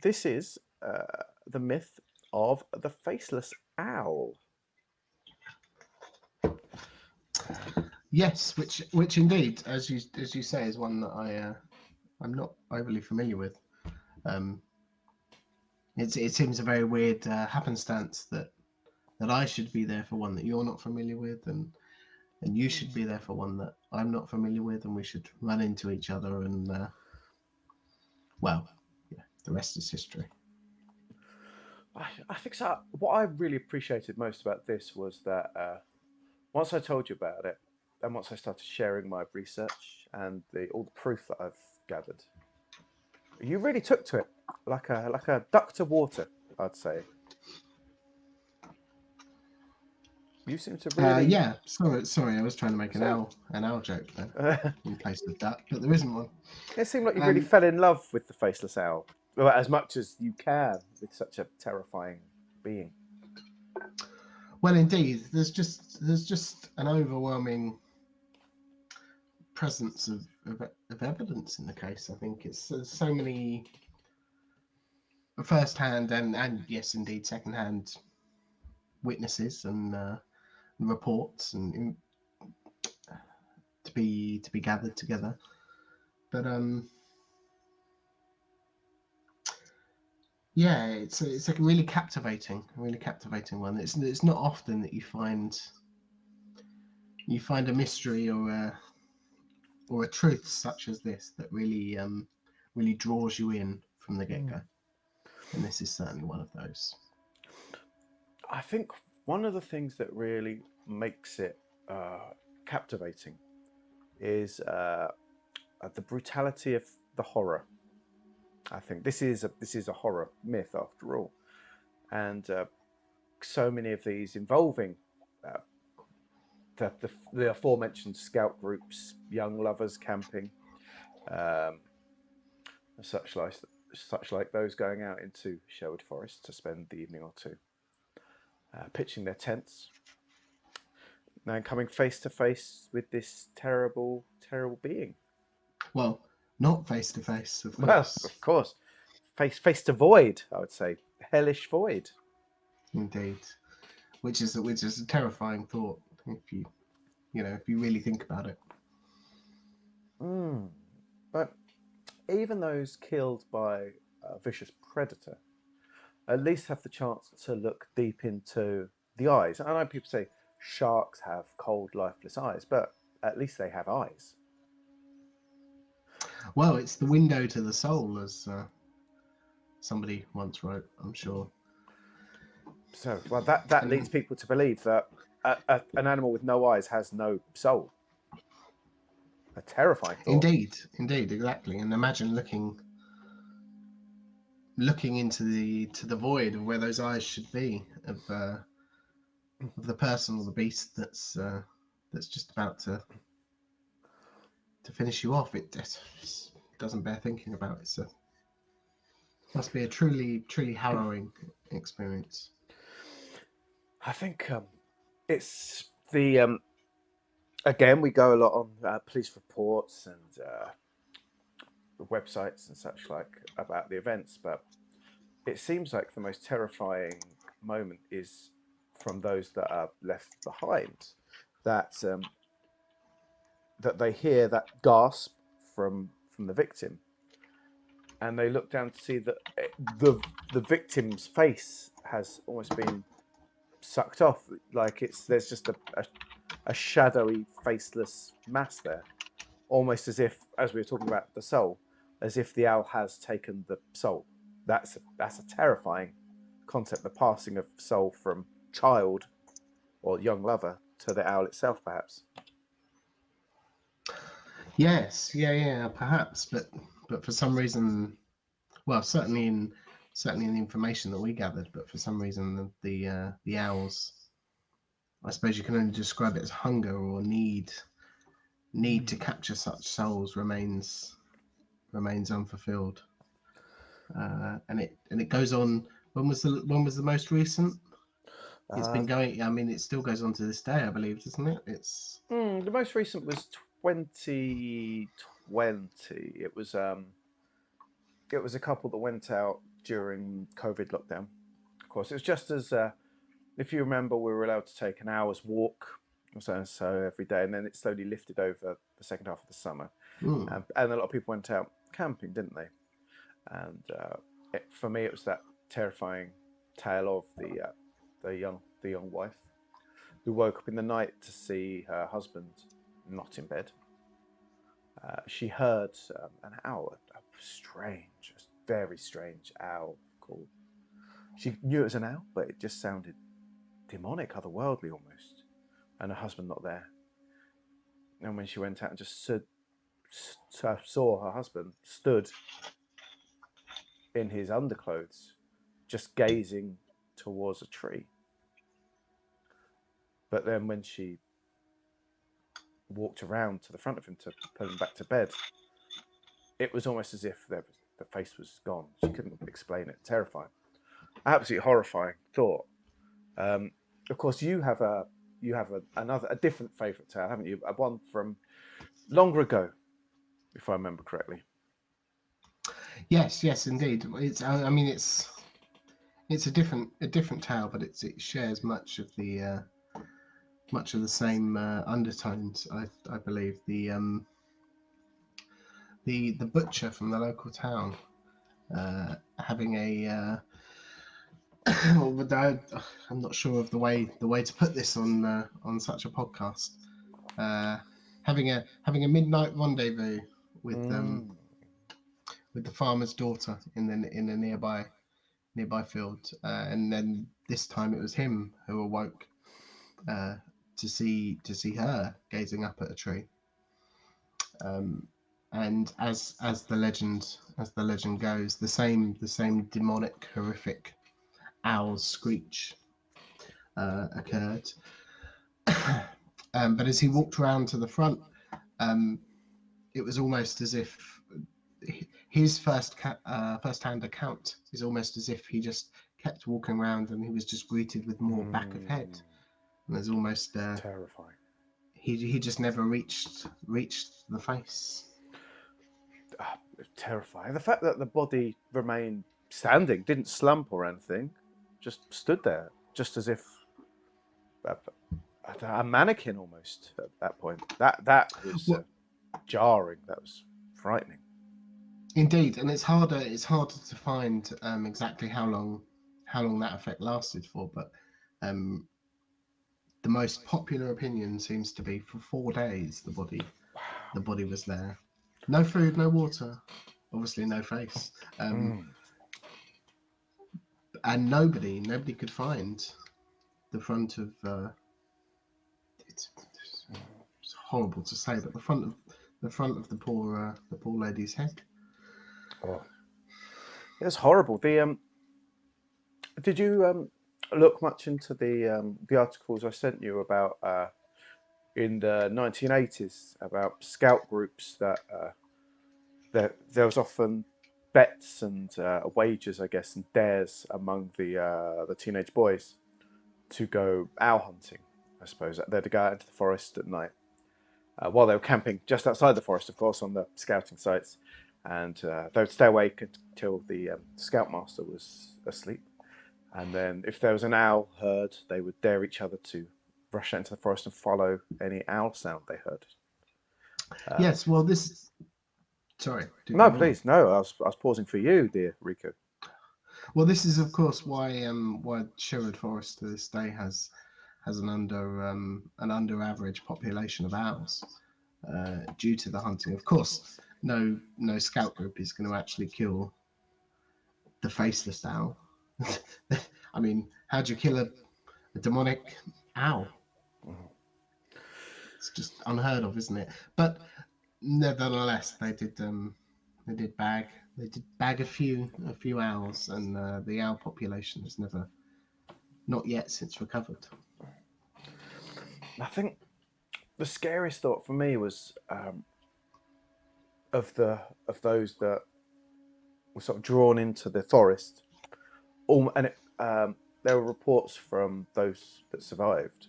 this is the myth of the Faceless Owl. Yes, which indeed, as you say, is one that I'm not overly familiar with. Um, it seems a very weird happenstance that I should be there for one that you're not familiar with, and you should be there for one that I'm not familiar with, and we should run into each other. And well, yeah, the rest is history. I think so. What I really appreciated most about this was that once I told you about it, and once I started sharing my research and all the proof that I've gathered, you really took to it like a duck to water, I'd say. You seem to really. Yeah, sorry, I was trying to make So, an owl joke there uh, in place of duck, but there isn't one. it seemed like you really Um, fell in love with the Faceless Owl, well, as much as you can with such a terrifying being. well, indeed, there's just an overwhelming presence of evidence in the case. I think it's so many first-hand and yes, indeed, second-hand witnesses and reports and to be gathered together. But yeah, it's a really captivating one. It's not often that you find a mystery or a truth such as this that really draws you in from the get go. And this is certainly one of those. I think one of the things that really makes it captivating is the brutality of the horror. I think this is a horror myth after all, and so many of these involving uh, the aforementioned scout groups, young lovers camping, um, such like those going out into Sherwood Forest to spend the evening or two, pitching their tents, and coming face to face with this terrible, terrible being. Well, not face to face, of Well, course. of course, face to void. I would say hellish void. Indeed, which is a terrifying thought if if you really think about it. Mm. But even those killed by a vicious predator at least have the chance to look deep into the eyes. I know people say sharks have cold, lifeless eyes, but at least they have eyes. Well, it's the window to the soul, as somebody once wrote, I'm sure. So, well, that leads And people to believe that an animal with no eyes has no soul. A terrifying thought. indeed, exactly. And imagine looking into the void of where those eyes should be of the person or the beast that's just about to finish you off. It doesn't bear thinking about. It's a must be a truly harrowing experience. I think it's the again we go a lot on police reports and websites and such like about the events, but it seems like the most terrifying moment is from those that are left behind. That that they hear that gasp from the victim, and they look down to see that the victim's face has almost been sucked off. Like there's just a shadowy, faceless mass there, almost as if, as we were talking about the soul, as if the owl has taken the soul. That's a terrifying concept. The passing of soul from child or young lover to the owl itself, perhaps. Yes, yeah, perhaps, but for some reason, well, certainly in the information that we gathered, but for some reason the owls, I suppose you can only describe it as hunger or need to capture such souls remains unfulfilled, and it goes on. When was the most recent? It's Uh, been going. I mean, it still goes on to this day, I believe, doesn't it? It's the most recent was 2020. It was it was a couple that went out during COVID lockdown. Of course, it was just as if you remember, we were allowed to take an hour's walk or so and so every day, and then it slowly lifted over the second half of the summer, Mm. and a lot of people went out camping, didn't they? And for me, it was that terrifying tale of the young wife who woke up in the night to see her husband not in bed. She heard an owl, a strange, a very strange owl call. She knew it was an owl, but it just sounded demonic, otherworldly almost. And her husband not there. And when she went out and just saw her husband stood in his underclothes, just gazing towards a tree. But then when she walked around to the front of him to put him back to bed, it was almost as if the face was gone. She couldn't explain it. Terrifying, absolutely horrifying thought. Of course, you have a different favourite tale, haven't you? One from longer ago, if I remember correctly. Yes, indeed. I mean, it's a different tale, but it shares much of the same undertones. I believe the butcher from the local town having a I'm not sure of the way to put this on such a podcast. Having a midnight rendezvous with with the farmer's daughter in a nearby field, and then this time it was him who awoke to see her gazing up at a tree. And as the legend goes, the same demonic, horrific owl screech occurred. But as he walked around to the front, it was almost as if his first-hand account is almost as if he just kept walking around and he was just greeted with more back of head. And there's almost terrifying. He just never reached the face. Terrifying. The fact that the body remained standing, didn't slump or anything, just stood there, just as if a mannequin almost at that point. That was jarring. That was frightening. Indeed, and it's harder to find exactly how long that effect lasted for, but the most popular opinion seems to be for 4 days the body was there. No food, no water, obviously no face, and nobody could find the front of it's horrible to say, but the front of the poor lady's head. Oh, it's horrible. Did you look much into the articles I sent you about in the 1980s about scout groups that there was often bets and wagers, I guess, and dares among the teenage boys to go owl hunting. I suppose they'd go out into the forest at night while they were camping just outside the forest, of course, on the scouting sites, and they would stay awake until the scoutmaster was asleep. And then, if there was an owl heard, they would dare each other to rush out into the forest and follow any owl sound they heard. Yes, well, this. Sorry. No, please, no. I was pausing for you, dear Rico. Well, this is, of course, why Sherwood Forest to this day has an under average population of owls due to the hunting. Of course, no scout group is going to actually kill the faceless owl. I mean, how do you kill a demonic owl? It's just unheard of, isn't it? But nevertheless, they did bag a few owls, and the owl population has not yet since recovered. I think the scariest thought for me was of those that were sort of drawn into the forest. And there were reports from those that survived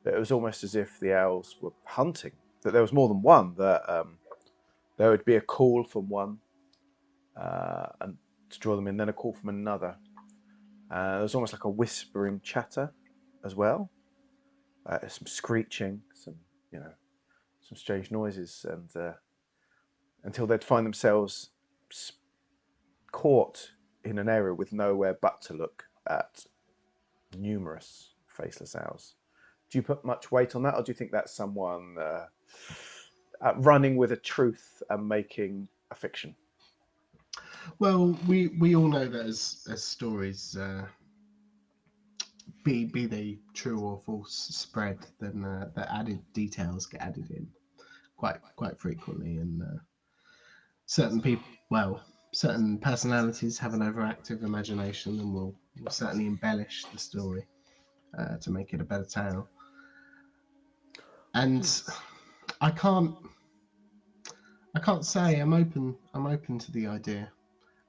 that it was almost as if the owls were hunting. That there was more than one. That there would be a call from one, and to draw them in. Then a call from another. There was almost like a whispering chatter as well. Some screeching, some strange noises, and until they'd find themselves caught in an area with nowhere but to look at numerous faceless owls. Do you put much weight on that, or do you think that's someone running with a truth and making a fiction? Well, we all know that as stories, be they true or false, spread, then the added details get added in quite frequently, and certain people, well, certain personalities have an overactive imagination and will certainly embellish the story to make it a better tale. And I can't say I'm open to the idea,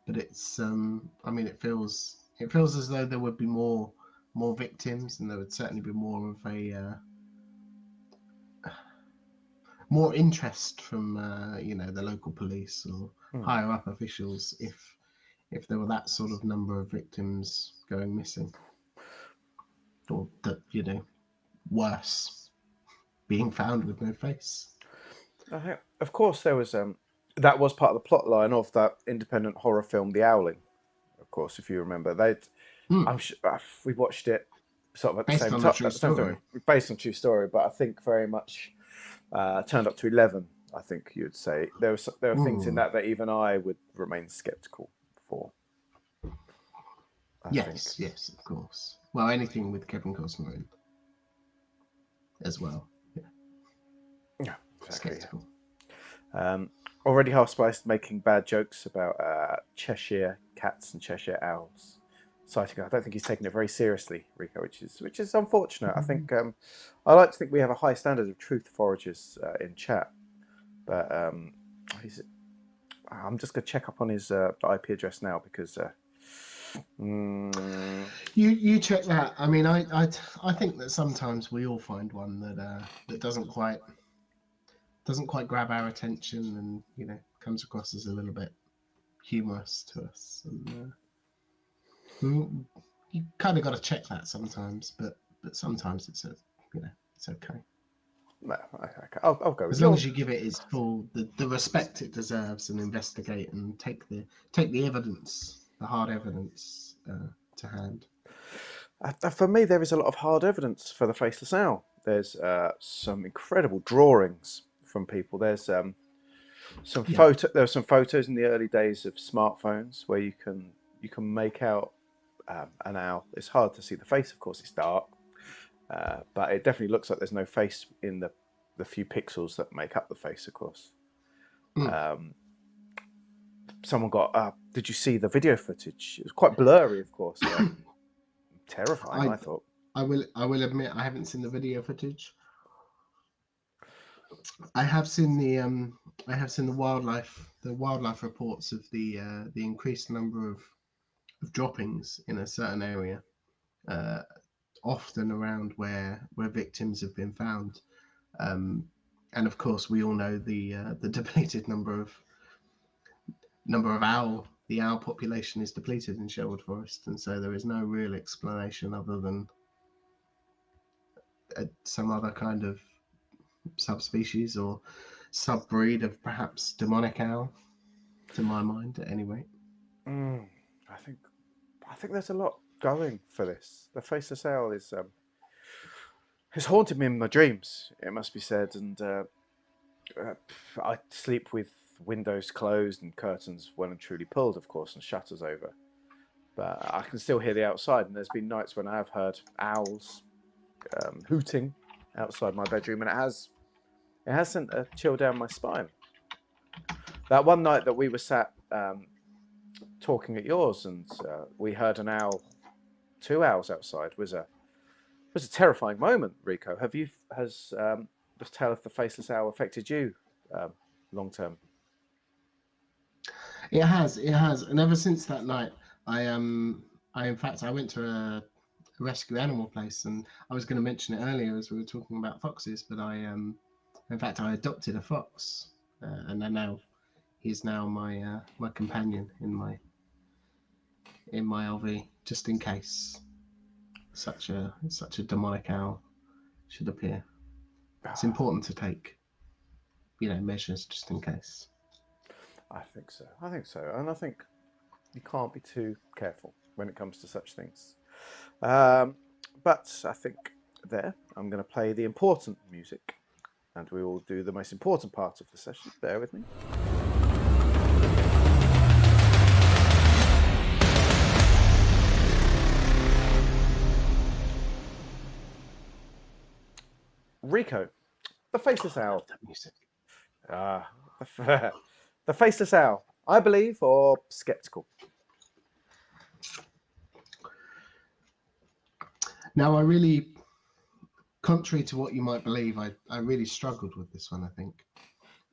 but it's I mean it feels as though there would be more victims, and there would certainly be more of a more interest from the local police or higher up officials if there were that sort of number of victims going missing, or that worse, being found with no face. I think, of course, there was that was part of the plot line of that independent horror film, The Owling. Of course, if you remember, I'm sure we watched it sort of at the Based same on a time. true At the same story. time, based on a true story, but I think very much turned up to 11. I think you'd say there were things in that even I would remain skeptical for. I think. Yes, of course. Well, anything with Kevin Costner in as well. Yeah, exactly. Skeptical. Already half spiced making bad jokes about Cheshire cats and Cheshire owls. Citing, I don't think he's taking it very seriously, Rico, which is unfortunate. I think I like to think we have a high standard of Truth Foragers in chat, but I'm just going to check up on his IP address now because You check that. I mean, I think that sometimes we all find one that doesn't quite grab our attention, and comes across as a little bit humorous to us, and you kind of got to check that sometimes, but sometimes it's it's okay. no, I'll go with As long as you give it its full the respect it deserves, and investigate and take the evidence, the hard evidence to hand. For me, there is a lot of hard evidence for the Faceless Owl. There's some incredible drawings from people. There's There were some photos in the early days of smartphones where you can make out an owl. It's hard to see the face, of course. It's dark, but it definitely looks like there's no face in the few pixels that make up the face, of course. Someone got. Did you see the video footage? It was quite blurry, of course. Terrifying, I thought. I will admit I haven't seen the video footage. I have seen the wildlife reports of the increased number of droppings in a certain area, often around where victims have been found, and of course we all know the depleted number of the owl population is depleted in Sherwood Forest, and so there is no real explanation other than some other kind of subspecies or subbreed of perhaps demonic owl, to my mind, at any rate. I think there's a lot going for this. The Faceless Owl is has haunted me in my dreams. It must be said, and I sleep with windows closed and curtains well and truly pulled, of course, and shutters over. But I can still hear the outside, and there's been nights when I have heard owls hooting outside my bedroom, and it has sent a chill down my spine. That one night that we were sat talking at yours, and we heard an owl, 2 owls outside, was a terrifying moment. Rico, has the tale of the Faceless Owl affected you long term? It has, and ever since that night, I in fact I went to a rescue animal place, and I was going to mention it earlier as we were talking about foxes, but in fact I adopted a fox, and they're now he's now my my companion in my LV, just in case such a demonic owl should appear. It's important to take, measures just in case. I think so. I think so. And I think you can't be too careful when it comes to such things. But I think I'm going to play the important music, and we will do the most important part of the session. Bear with me. Rico, the Faceless Owl. That music. The Faceless Owl. I believe, or skeptical? Now, I really, contrary to what you might believe, I really struggled with this one. I think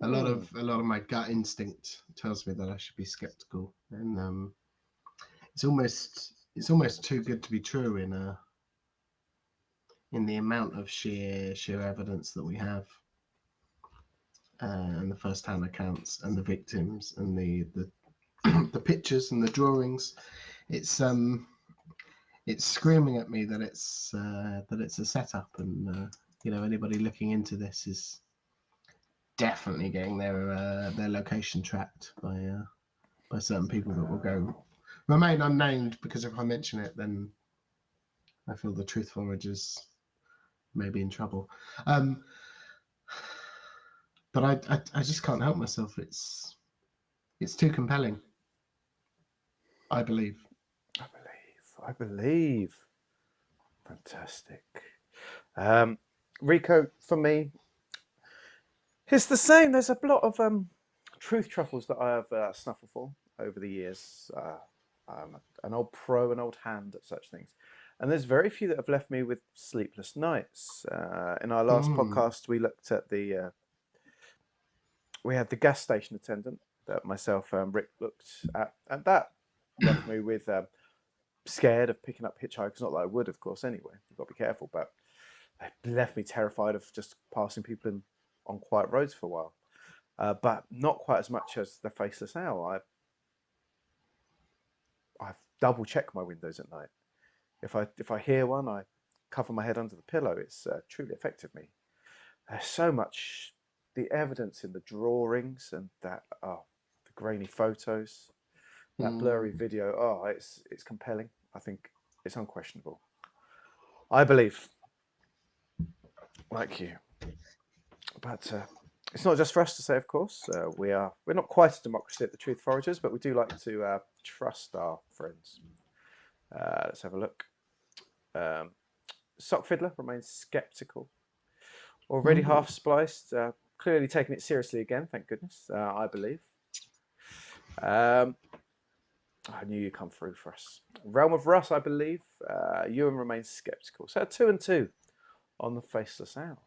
a lot of my gut instinct tells me that I should be skeptical, and it's almost too good to be true in the amount of sheer evidence that we have, and the first-hand accounts and the victims and the the pictures and the drawings. It's screaming at me that it's a setup, and anybody looking into this is definitely getting their location tracked by certain people that will go remain unnamed, because if I mention it, then I feel the Truth Foragers may be in trouble. But I just can't help myself. It's too compelling. I believe. I believe. Fantastic. Rico, for me, it's the same. There's a lot of truth truffles that I have snuffled for over the years. I'm an old pro, an old hand at such things. And there's very few that have left me with sleepless nights. In our last podcast, we looked at we had the gas station attendant that myself and Rick looked at, and that left me with scared of picking up hitchhikers. Not that I would, of course, anyway. You've got to be careful, but it left me terrified of just passing people on quiet roads for a while. But not quite as much as the Faceless Owl. I've double checked my windows at night. If I hear one, I cover my head under the pillow. It's truly affected me. There's so much, the evidence in the drawings and the grainy photos, that blurry video. It's compelling. I think it's unquestionable. I believe, like you, but it's not just for us to say. Of course, we're not quite a democracy at the Truth Foragers, but we do like to trust our friends. Let's have a look. Sock Fiddler remains sceptical. Already half spliced, clearly taking it seriously again, thank goodness, I believe. I knew you'd come through for us. Realm of Russ, I believe. Ewan remains sceptical. So 2 and 2 on the Faceless Owl.